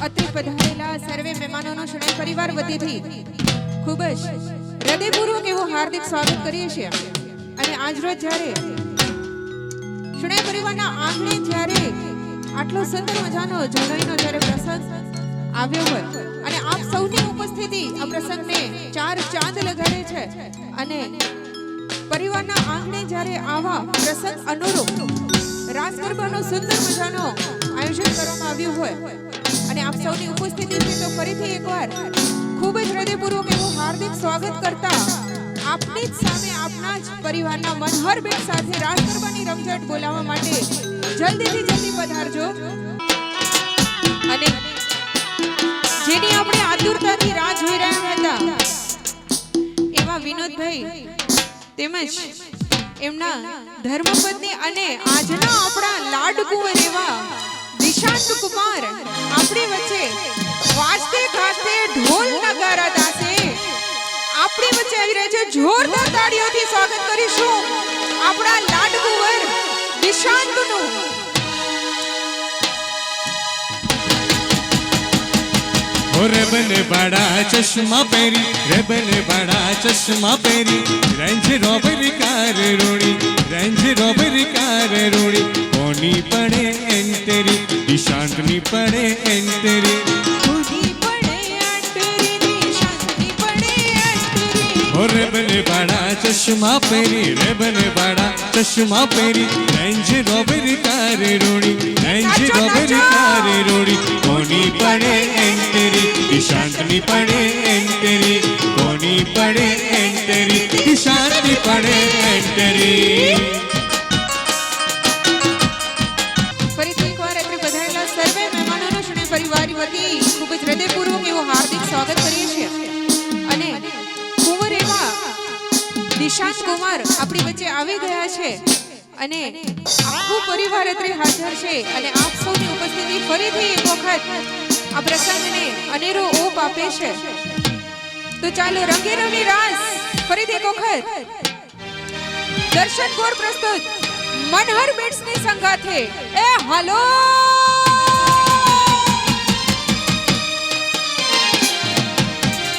અત્રે પધારેલા સર્વે મહેમાનોનો શણૈ પરિવાર વતીથી ખૂબ જ હૃદયપૂર્વક એવું હાર્દિક સ્વાગત કરીએ છીએ। અને આજ રોજ જ્યારે શણૈ પરિવારના આંગણે જ્યારે આટલો સુંદર મજાનો જનોઈનો જ્યારે પ્રસંગ આવ્યો હોય અને આપ સૌની ઉપસ્થિતિ આ પ્રસંગને ચાર ચાંદ લગાડે છે અને પરિવારના આંગણે જ્યારે આવા પ્રસંગ અનુરૂપ રાસ ગરબાનો સુંદર મજાનો આયોજન કરવામાં આવ્યું હોય અને આપ સૌની ઉપસ્થિતિ છે તો ફરીથી એકવાર ખૂબ જ હૃદયપૂર્વક એવું હાર્દિક સ્વાગત કરતા આપની જ સામે આપના જ પરિવારના મનહર બેન સાથે રાસ ગરબાની રમઝટ બોલાવવા માટે જલ્દીથી જલ્દી પધારજો। અને જેની આપણે આતુરતાથી રાહ જોઈ રહ્યા હતા એવા વિનોદભાઈ તેમજ એમના ધર્મપત્ની અને આજના આપણા લાડકુંવર એવા દિશાંત કુમાર આપણી વચ્ચે વાજતે ગાજતે ઢોલ નગારા દાસે આપણી વચ્ચે આવી રહ્યા છે। જોરદાર તાળીઓથી સ્વાગત કરીશું આપણા લાડકુંવર દિશાંતનું। રેબને બડા ચશ્મા પહેરી રેબને બડા ચશ્મા પહેરી રેન્જ રોબર કાર રોડી રેન્જ રોબર કાર રોડી કોની પડે એન્ટરી દિશાંતની પડે એન્ટરી રેબને બડા ચશ્મા પહેરી રેબને બડા ચશ્મા પહેરી રેન્જ રોબર કાર રોડી રેન્જ રોબર કાર રોડી કોની પડે એન્ટરી દિશાંતની પડે એન્ટરી કોની પડે એન્ટરી દિશાંતની પડે એન્ટરી। ફરીથી એકવાર અત્રે પધારેલા સર્વે મહેમાનોનો શણૈ પરિવાર વતી ખૂબ જ હૃદયપૂર્વક એવું હાર્દિક સ્વાગત કરીએ છીએ। અને કુંવર એવા દિશાંત કુમાર આપણી વચ્ચે આવી ગયા છે અને આખો પરિવાર અત્રે હાજર છે અને આપ સૌની ઉપસ્થિતિ ફરીથી એક વખત આ પ્રસંગને અનેરો ઓપ આપે છે। તો ચાલો રંગે રંગી રાસ ફરીથી એક વખત દર્શન ગોર પ્રસ્તુત મનહર બેટ્સની સંગાથે એ હાલો।